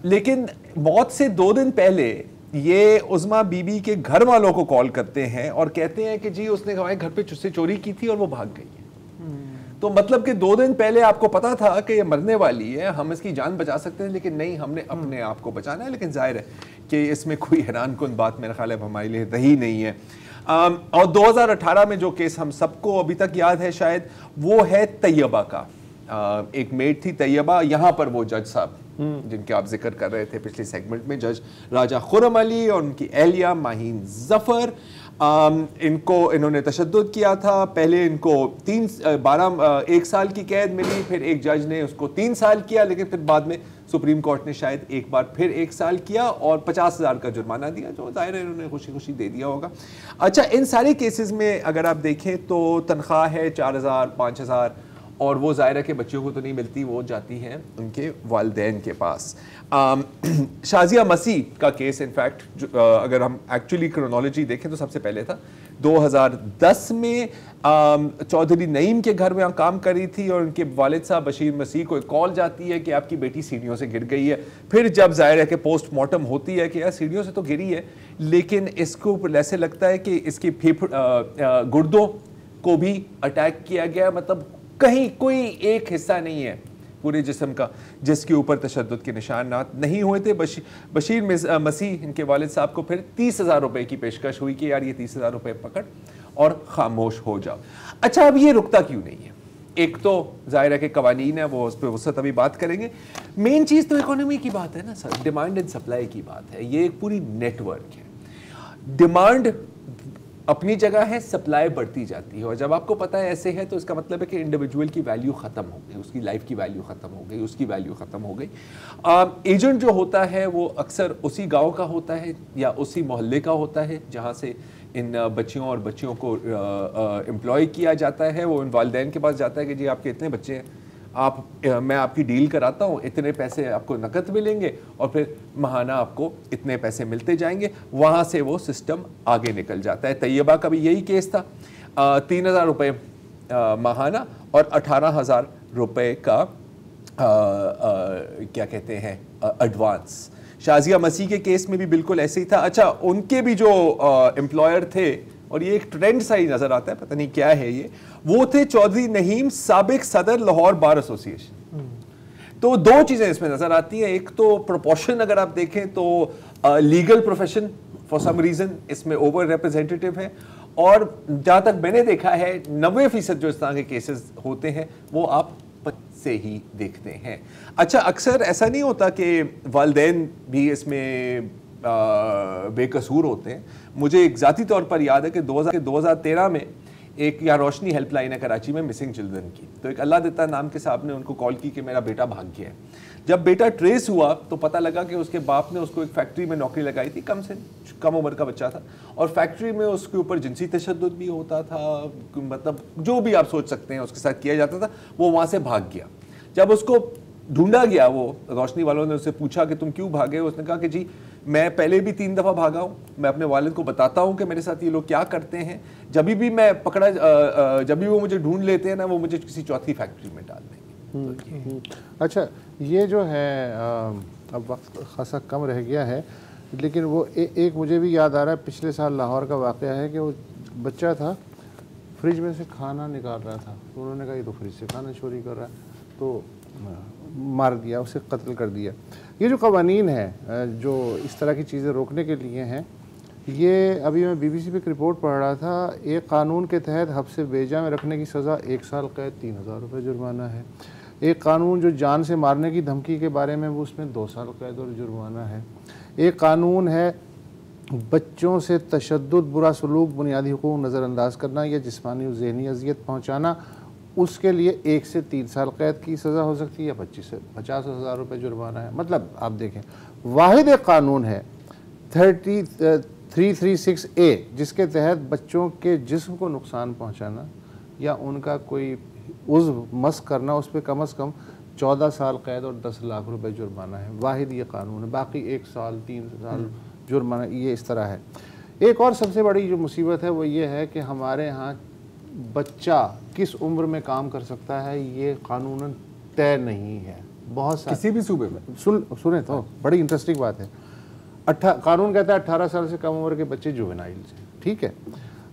लेकिन मौत से 2 दिन पहले ये उज़मा बीबी के घर वालों को कॉल करते हैं और कहते हैं कि जी उसने हमारे घर पे से चोरी की थी और वो भाग गई है। तो मतलब कि 2 दिन पहले आपको पता था कि ये मरने वाली है, हम इसकी जान बचा सकते हैं, लेकिन नहीं, हमने अपने आप को बचाना है। लेकिन जाहिर है कि इसमें कोई हैरानकुन बात मेरे ख्याल है हमारे लिए रही नहीं है। और 2018 में जो केस हम सबको अभी तक याद है शायद, वो है तैयबा का। एक मेड थी तैयबा, यहाँ पर वो जज साहब जिनके आप जिक्र कर रहे थे पिछले सेगमेंट में, जज राजा खुर्रम अली और उनकी एहलिया माहीन जफर, इनको इन्होंने तशद्दुद किया था। पहले इनको 1 साल की कैद मिली, फिर एक जज ने उसको 3 साल किया, लेकिन फिर बाद में सुप्रीम कोर्ट ने शायद एक बार फिर 1 साल किया और 50,000 का जुर्माना दिया, जो जाहिर है इन्होंने खुशी खुशी दे दिया होगा। अच्छा, इन सारे केसेस में अगर आप देखें तो तनख्वाह है 4,000 5,000, और वो ज़ाहिर है कि बच्चों को तो नहीं मिलती, वो जाती हैं उनके वालिदैन के पास। शाजिया मसीह का केस इनफैक्ट अगर हम एक्चुअली क्रोनोलॉजी देखें तो सबसे पहले था 2010 में। चौधरी नईम के घर में काम कर रही थी और उनके वालिद साहब बशीर मसीह को एक कॉल जाती है कि आपकी बेटी सीढ़ियों से गिर गई है। फिर जब जाहिर है कि पोस्टमार्टम होती है कि यार सीढ़ियों से तो गिरी है, लेकिन इसको ऐसे लगता है कि इसकी गुर्दों को भी अटैक किया गया, मतलब कहीं कोई एक हिस्सा नहीं है पूरे जिस्म का जिसके ऊपर तशद्दुद के निशानात नहीं हुए थे। बशीर मसीह इनके वालिद साहब को फिर 30,000 रुपए की पेशकश हुई कि यार ये 30,000 रुपए पकड़ और खामोश हो जाओ। अच्छा, अब ये रुकता क्यों नहीं है? एक तो जाहिर है कि कवानीन है, वो उस पर वसत अभी बात करेंगे। मेन चीज़ तो इकोनॉमी की बात है ना सर, डिमांड एंड सप्लाई की बात है। ये एक पूरी नेटवर्क है। डिमांड अपनी जगह है, सप्लाई बढ़ती जाती है, और जब आपको पता है ऐसे है तो इसका मतलब है कि इंडिविजुअल की वैल्यू ख़त्म हो गई, उसकी लाइफ की वैल्यू ख़त्म हो गई, उसकी वैल्यू ख़त्म हो गई। एजेंट जो होता है वो अक्सर उसी गांव का होता है या उसी मोहल्ले का होता है जहां से इन बच्चियों और बच्चियों को एम्प्लॉय किया जाता है। वो इन वालिदैन के पास जाता है कि जी आपके इतने बच्चे हैं, मैं आपकी डील कराता हूँ, इतने पैसे आपको नकद मिलेंगे और फिर माहाना आपको इतने पैसे मिलते जाएंगे। वहाँ से वो सिस्टम आगे निकल जाता है। तैयबा का भी यही केस था, 3,000 रुपये माहाना और 18,000 रुपये का क्या कहते हैं एडवांस। शाजिया मसीह के केस में भी बिल्कुल ऐसे ही था। अच्छा, उनके भी जो एम्प्लॉयर थे, और ये एक ट्रेंड सा ही नजर आता है, पता नहीं क्या है ये, वो थे चौधरी नहीम, साबिक सदर लाहौर बार एसोसिएशन। तो दो चीजें इसमें नजर आती हैं। एक तो प्रोपोर्शन अगर आप देखें तो legal profession for some reason इसमें ओवर रिप्रेजेंटेटिव है, और जहां तक मैंने देखा है 90% जो इस तरह के केसेस होते हैं वो आप से ही देखते हैं। अच्छा, अक्सर ऐसा नहीं होता कि वालिदैन भी इसमें बेकसूर होते हैं। मुझे एक ज़ाती तौर पर याद है कि 2013 में एक यहाँ रोशनी हेल्पलाइन है कराची में मिसिंग चिल्ड्रन की, तो एक अल्लाह देता नाम के साहब ने उनको कॉल की कि मेरा बेटा भाग गया है। जब बेटा ट्रेस हुआ तो पता लगा कि उसके बाप ने उसको एक फैक्ट्री में नौकरी लगाई थी, कम से कम उम्र का बच्चा था, और फैक्ट्री में उसके ऊपर जिनसी तशद्दुद भी होता था, मतलब जो भी आप सोच सकते हैं उसके साथ किया जाता था। वो वहाँ से भाग गया। जब उसको ढूंढा गया, वो रोशनी वालों ने उससे पूछा कि तुम क्यों भागे, उसने कहा कि जी मैं पहले भी 3 दफ़ा भागा हूँ, मैं अपने वालिद को बताता हूँ कि मेरे साथ ये लोग क्या करते हैं, जब भी मैं पकड़ा जब भी वो मुझे ढूंढ लेते हैं ना, वो मुझे किसी चौथी फैक्ट्री में डाल देंगे। अच्छा, ये जो है अब वक्त खासा कम रह गया है, लेकिन वो एक मुझे भी याद आ रहा है, पिछले साल लाहौर का वाक़या है कि वो बच्चा था, फ्रिज में से खाना निकाल रहा था, तो उन्होंने कहा ये तो फ्रिज से खाना चोरी कर रहा है, तो मार दिया, उसे कत्ल कर दिया। ये जो कवानीन है जो इस तरह की चीज़ें रोकने के लिए हैं, ये अभी मैं BBC पे एक रिपोर्ट पढ़ रहा था। एक कानून के तहत हब्स बेजा में रखने की सज़ा 1 साल कैद, 3,000 रुपये जुर्माना है। एक कानून जो जान से मारने की धमकी के बारे में, वो उसमें 2 साल कैद और जुर्माना है। एक कानून है बच्चों से तशद्दुद, बुरा सलूक, बुनियादी हुकूक नज़रअंदाज करना या जिस्मानी और ज़हनी अजियत पहुँचाना, उसके लिए 1 से 3 साल कैद की सज़ा हो सकती है या 25 से 50,000 रुपये जुर्माना है। मतलब आप देखें, वाहिद एक कानून है 336A, जिसके तहत बच्चों के जिस्म को नुकसान पहुंचाना या उनका कोई उज़्व मस करना, उस पर कम से कम 14 साल कैद और 10 लाख रुपए जुर्माना है। वाहिद ये कानून है, बाकी 1 साल 3 साल जुर्माना, ये इस तरह है। एक और सबसे बड़ी जो मुसीबत है वो ये है कि हमारे यहाँ बच्चा किस उम्र में काम कर सकता है ये कानूनन तय नहीं है। बहुत सारे किसी भी सूबे में सुने तो बड़ी इंटरेस्टिंग बात है। कानून कहता है 18 साल से कम उम्र के बच्चे जुवेनाइल से, ठीक है,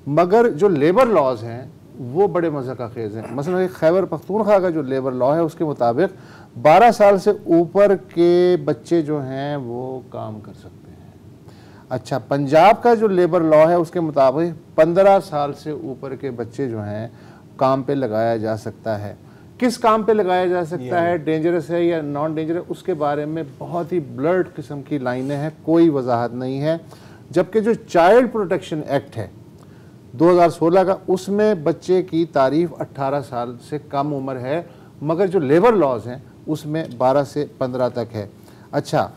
मगर जो लेबर लॉज हैं वो बड़े मज़ा का खेज़ हैं। मसलन खैबर पख्तूनख्वा का जो लेबर लॉ है उसके मुताबिक 12 साल से ऊपर के बच्चे जो हैं वो काम कर सकते हैं। अच्छा, पंजाब का जो लेबर लॉ है उसके मुताबिक 15 साल से ऊपर के बच्चे जो हैं काम पे लगाया जा सकता है। किस काम पे लगाया जा सकता है, डेंजरस है या नॉन डेंजरस, उसके बारे में बहुत ही ब्लर्ड किस्म की लाइनें हैं, कोई वजाहत नहीं है। जबकि जो चाइल्ड प्रोटेक्शन एक्ट है 2016 का, उसमें बच्चे की तारीफ 18 साल से कम उम्र है, मगर जो लेबर लॉज हैं उसमें 12 से 15 तक है। अच्छा,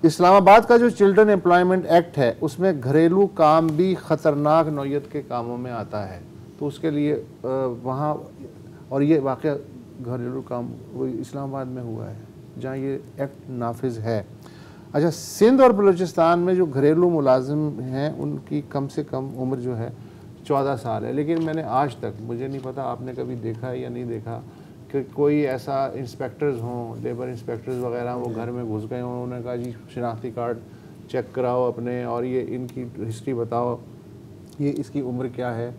इस्लामाबाद का जो चिल्ड्रन एम्प्लॉयमेंट एक्ट है उसमें घरेलू काम भी ख़तरनाक नौयत के कामों में आता है, तो उसके लिए वहाँ, और ये वाक़या घरेलू काम वो इस्लामाबाद में हुआ है जहाँ ये एक्ट नाफिज है। अच्छा, सिंध और बलूचिस्तान में जो घरेलू मुलाजिम हैं उनकी कम से कम उम्र जो है 14 साल है, लेकिन मैंने आज तक, मुझे नहीं पता आपने कभी देखा है या नहीं देखा, कि कोई ऐसा इंस्पेक्टर्स हों, लेबर इंस्पेक्टर्स वगैरह, वो घर में घुस गए हों, उन्होंने कहा जी शिनाख्ती कार्ड चेक कराओ अपने और ये इनकी हिस्ट्री बताओ, ये इसकी उम्र क्या है।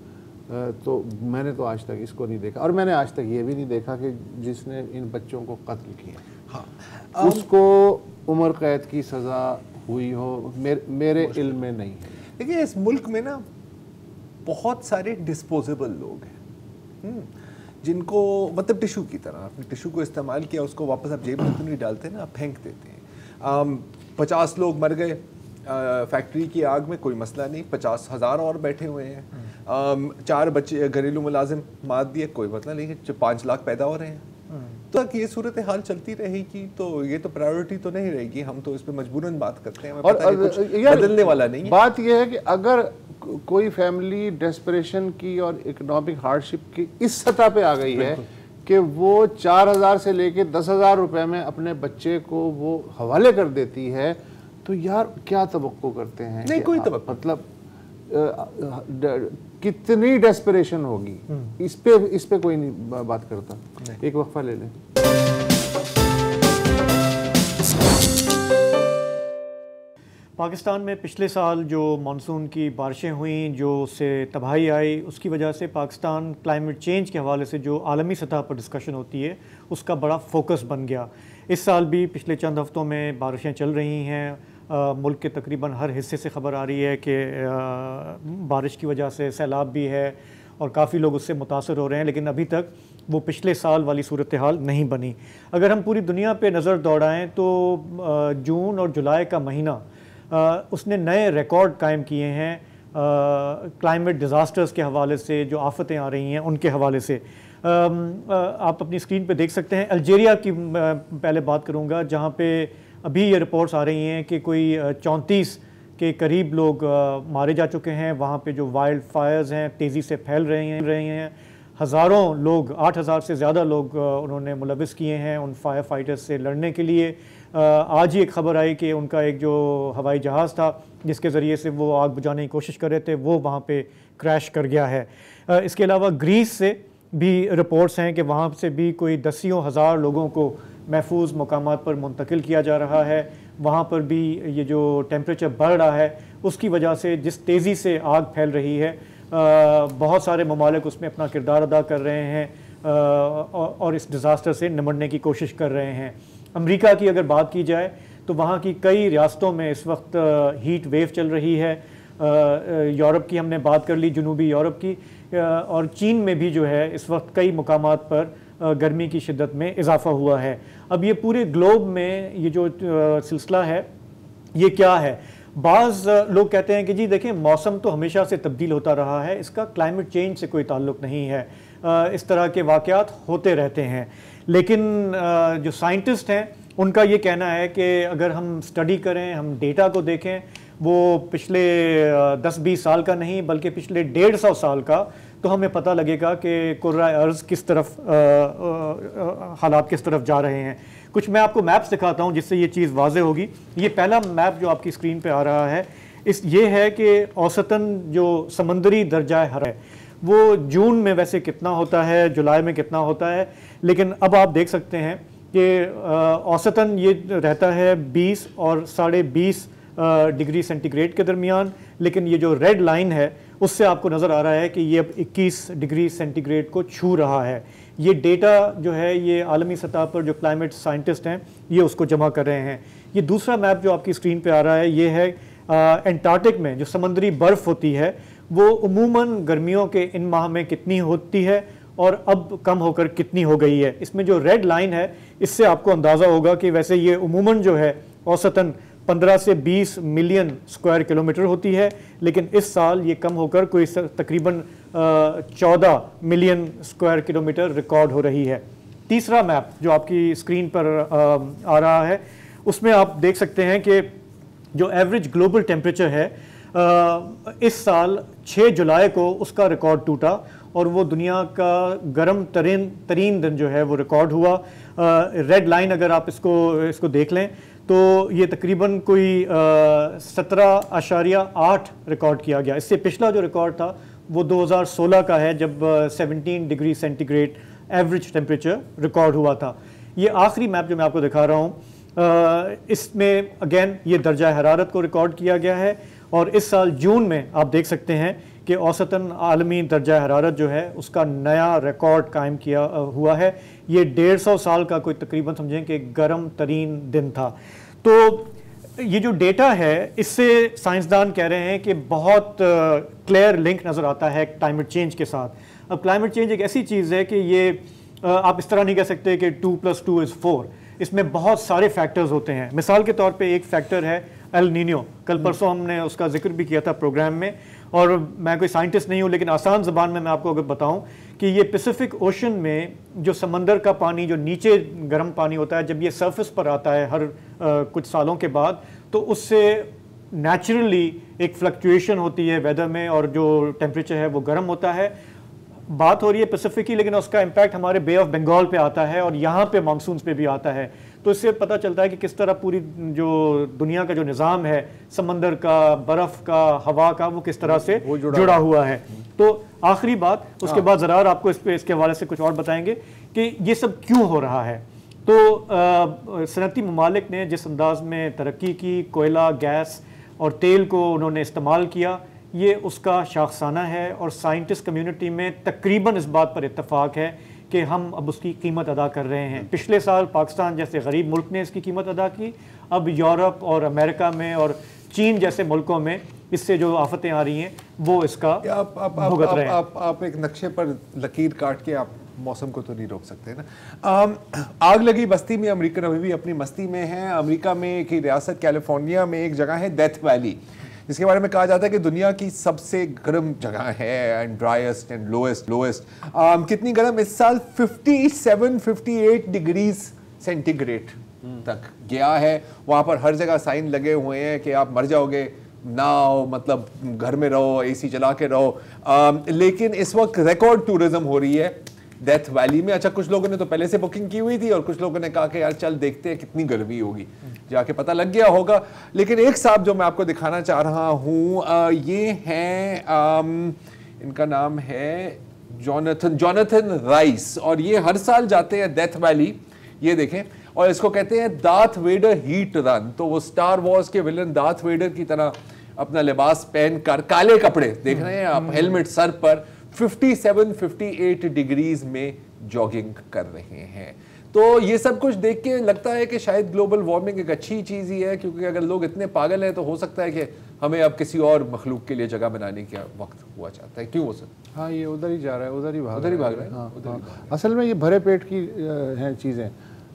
तो मैंने तो आज तक इसको नहीं देखा, और मैंने आज तक ये भी नहीं देखा कि जिसने इन बच्चों को कत्ल किया, हाँ, उसको उम्र कैद की सज़ा हुई हो, मेरे इल्म में नहीं है। देखिए, इस मुल्क में ना बहुत सारे डिस्पोजेबल लोग हैं जिनको, मतलब टिशू की तरह, आपने टिशू को इस्तेमाल किया, उसको वापस आप जेब में तो नहीं डालते ना, आप फेंक देते हैं। 50 लोग मर गए फैक्ट्री की आग में, कोई मसला नहीं, 50,000 और बैठे हुए हैं। 4 बच्चे घरेलू मुलाजिम मार दिए, कोई मसला नहीं, 5 लाख पैदा हो रहे हैं। तो ये सूरत हाल चलती रहेगी तो ये तो प्रायोरिटी तो नहीं रहेगी, हम तो इस पर मजबूरन बात करते हैं, और कुछ बदलने वाला नहीं है। बात यह है कि अगर कोई फैमिली डेस्परेशन की और इकोनॉमिक हार्डशिप की इस सतह पे आ गई है कि वो 4,000 से लेके 10,000 रुपए में अपने बच्चे को वो हवाले कर देती है, तो यार क्या तवक्को करते हैं? नहीं, कोई तवक्को, मतलब कितनी डेस्परेशन होगी, इस पे कोई नहीं बात करता। एक वक्फा ले लें। पाकिस्तान में पिछले साल जो मानसून की बारिशें हुई, जो उससे तबाही आई, उसकी वजह से पाकिस्तान क्लाइमेट चेंज के हवाले से जो आलमी सतह पर डिस्कशन होती है उसका बड़ा फोकस बन गया। इस साल भी पिछले चंद हफ्तों में बारिशें चल रही हैं, मुल्क के तकरीबन हर हिस्से से ख़बर आ रही है कि बारिश की वजह से सैलाब भी है और काफ़ी लोग उससे मुतासर हो रहे हैं, लेकिन अभी तक वो पिछले साल वाली सूरत हाल नहीं बनी। अगर हम पूरी दुनिया पे नज़र दौड़ाएं तो जून और जुलाई का महीना उसने नए रिकॉर्ड कायम किए हैं क्लाइमेट डिज़ास्टर्स के हवाले से, जो आफतें आ रही हैं उनके हवाले से। आप अपनी स्क्रीन पे देख सकते हैं, अल्जीरिया की पहले बात करूँगा, जहाँ पे अभी ये रिपोर्ट्स आ रही हैं कि कोई 34 के करीब लोग मारे जा चुके हैं। वहाँ पे जो वाइल्ड फायर्स हैं तेज़ी से फैल रहे हैं। हज़ारों लोग, 8,000 से ज़्यादा लोग उन्होंने मुलविस किए हैं उन फायर फाइटर्स से लड़ने के लिए। आज ही एक ख़बर आई कि उनका एक जो हवाई जहाज़ था जिसके ज़रिए से वो आग बुझाने की कोशिश कर रहे थे, वो वहाँ पे क्रैश कर गया है। इसके अलावा ग्रीस से भी रिपोर्ट्स हैं कि वहाँ से भी कोई 10,000 लोगों को महफूज मकामात पर मुंतकिल किया जा रहा है। वहाँ पर भी ये जो टेम्परेचर बढ़ रहा है उसकी वजह से जिस तेज़ी से आग फैल रही है, बहुत सारे ममालिक उसमें अपना किरदार अदा कर रहे हैं और इस डिज़ास्टर से निमटने की कोशिश कर रहे हैं। अमेरिका की अगर बात की जाए तो वहाँ की कई रियासतों में इस वक्त हीट वेव चल रही है। यूरोप की हमने बात कर ली, जनूबी यूरोप की, और चीन में भी जो है इस वक्त कई मकामात पर गर्मी की शिद्दत में इजाफा हुआ है। अब ये पूरे ग्लोब में ये जो सिलसिला है ये क्या है? बाज़ लोग कहते हैं कि जी देखें, मौसम तो हमेशा से तब्दील होता रहा है, इसका क्लाइमेट चेंज से कोई ताल्लुक़ नहीं है, इस तरह के वाक़यात होते रहते हैं। लेकिन जो साइंटिस्ट हैं उनका ये कहना है कि अगर हम स्टडी करें, हम डेटा को देखें, वो पिछले 10-20 साल का नहीं बल्कि पिछले 150 साल का, तो हमें पता लगेगा कि कुर्रा अर्ज़ किस तरफ हालात किस तरफ जा रहे हैं। कुछ मैं आपको मैप्स दिखाता हूं जिससे ये चीज़ वाज़े होगी। ये पहला मैप जो आपकी स्क्रीन पे आ रहा है ये है कि औसतन जो समंदरी दर्जा हरारत है वो जून में वैसे कितना होता है, जुलाई में कितना होता है, लेकिन अब आप देख सकते हैं कि औसतन ये रहता है 20 और 20.5 डिग्री सेंटीग्रेड के दरमियान। लेकिन ये जो रेड लाइन है उससे आपको नज़र आ रहा है कि ये अब 21 डिग्री सेंटीग्रेड को छू रहा है। ये डेटा जो है ये आलमी सतह पर जो क्लाइमेट साइंटिस्ट हैं ये उसको जमा कर रहे हैं। ये दूसरा मैप जो आपकी स्क्रीन पे आ रहा है ये है एंटार्क्टिक में जो समंदरी बर्फ़ होती है वो उमूमन गर्मियों के इन माह में कितनी होती है और अब कम होकर कितनी हो गई है। इसमें जो रेड लाइन है इससे आपको अंदाज़ा होगा कि वैसे ये उमूमन जो है औसतन 15 से 20 मिलियन स्क्वायर किलोमीटर होती है, लेकिन इस साल ये कम होकर कोई तकरीबन 14 मिलियन स्क्वायर किलोमीटर रिकॉर्ड हो रही है। तीसरा मैप जो आपकी स्क्रीन पर आ रहा है, उसमें आप देख सकते हैं कि जो एवरेज ग्लोबल टेम्परेचर है इस साल 6 जुलाई को उसका रिकॉर्ड टूटा और वो दुनिया का गर्म तरीन दिन जो है वो रिकॉर्ड हुआ। रेड लाइन अगर आप इसको देख लें तो ये तकरीबन कोई 17.8 रिकॉर्ड किया गया। इससे पिछला जो रिकॉर्ड था वो 2016 का है, जब 17 degree centigrade average temperature record हुआ था। ये आखिरी मैप जो मैं आपको दिखा रहा हूँ, इसमें अगेन ये दर्जा हरारत को रिकॉर्ड किया गया है और इस साल जून में आप देख सकते हैं कि औसतन आलमी दर्जा हरारत जो है उसका नया रिकॉर्ड कायम किया हुआ है। ये 150 साल का कोई तकरीबन समझें कि गर्म तरीन दिन था। तो ये जो डेटा है इससे साइंसदान कह रहे हैं कि बहुत क्लियर लिंक नज़र आता है क्लाइमेट चेंज के साथ। अब क्लाइमेट चेंज एक ऐसी चीज़ है कि ये आप इस तरह नहीं कह सकते कि 2 + 2 = 4। इसमें बहुत सारे फैक्टर्स होते हैं। मिसाल के तौर पे एक फैक्टर है एल नीनो। कल परसों हमने उसका जिक्र भी किया था प्रोग्राम में, और मैं कोई साइंटिस्ट नहीं हूँ लेकिन आसान ज़बान में मैं आपको अगर बताऊँ कि ये पैसिफिक ओशन में जो समंदर का पानी, जो नीचे गर्म पानी होता है, जब ये सरफेस पर आता है हर कुछ सालों के बाद, तो उससे नेचुरली एक फ्लक्चुएशन होती है वेदर में और जो टेम्परेचर है वो गर्म होता है। बात हो रही है पैसिफिक की, लेकिन उसका इम्पैक्ट हमारे बे ऑफ बंगाल पे आता है और यहाँ पे मानसून्स पे भी आता है। तो इससे पता चलता है कि किस तरह पूरी जो दुनिया का जो निज़ाम है, समंदर का, बर्फ़ का, हवा का, वो किस तरह से जुड़ा हुआ है। तो आखिरी बात, उसके बाद ज़रा आपको इसके हवाले से कुछ और बताएंगे कि ये सब क्यों हो रहा है। तो सनती ममालिक ने जिस अंदाज में तरक्की की, कोयला, गैस और तेल को उन्होंने इस्तेमाल किया, ये उसका शाखसाना है और साइंटिस्ट कम्युनिटी में तकरीबन इस बात पर इत्तफाक है कि हम अब उसकी कीमत अदा कर रहे हैं। पिछले साल पाकिस्तान जैसे गरीब मुल्क ने इसकी कीमत अदा की, अब यूरोप और अमेरिका में और चीन जैसे मुल्कों में इससे जो आफतें आ रही हैं वो इसका भुगत रहे हैं। आप एक नक्शे पर लकीर काट के आप मौसम को तो नहीं रोक सकते ना। आग लगी बस्ती में अमेरिकन अभी भी अपनी मस्ती में है। अमेरिका में एक रियासत कैलिफोर्निया में एक जगह है डेथ वैली, जिसके बारे में कहा जाता है कि दुनिया की सबसे गर्म जगह है, एंड ड्राइएस्ट एंड लोएस्ट। कितनी गर्म इस साल 57-58 डिग्रीज सेंटीग्रेड तक गया है। वहाँ पर हर जगह साइन लगे हुए हैं कि आप मर जाओगे ना आओ, मतलब घर में रहो, एसी चला के रहो। लेकिन इस वक्त रिकॉर्ड टूरिज्म हो रही है डेथ वैली में। अच्छा, कुछ लोगों ने तो पहले से बुकिंग की हुई थी और कुछ लोगों ने कहा कि यार चल देखते हैं कितनी गर्मी होगी, जाके पता लग गया होगा। लेकिन एक साहब जो मैं आपको दिखाना चाह रहा हूँ, ये हैं, इनका नाम है जॉनथन राइस, और ये हर साल जाते हैं डेथ वैली। ये देखें, और इसको कहते हैं दार्थ वेडर हीट रन। तो वो स्टार वॉर्स के विलन दार्थ वेडर की तरह अपना लिबास पहनकर, काले कपड़े देख रहे हैं आप, हेलमेट सर पर, 57-58 डिग्रीज में जॉगिंग कर रहे हैं। तो ये सब कुछ देख के लगता है कि शायद ग्लोबल वार्मिंग एक अच्छी चीज़ ही है, क्योंकि अगर लोग इतने पागल हैं तो हो सकता है कि हमें अब किसी और मखलूक के लिए जगह बनाने का वक्त हुआ चाहता है। क्यों हो सकता? हाँ, ये उधर ही जा रहा है, उधर ही भाग रहा है। हाँ। असल में ये भरे पेट की हैं चीज़ें।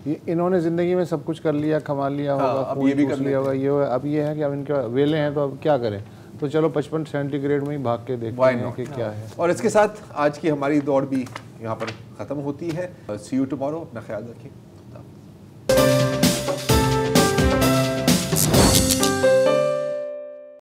ये इन्होंने ज़िंदगी में सब कुछ कर लिया, कमा लिया होगा, अब ये भी कर लिया होगा, ये अब ये है कि अब इनके वेले हैं तो अब क्या करें। तो चलो 55 सेंटीग्रेड में ही भाग के देखते हैं कि क्या है। और इसके साथ आज की हमारी दौड़ भी यहाँ पर ख़त्म होती है। सी यू टुमारो, अपना ख्याल रखिए।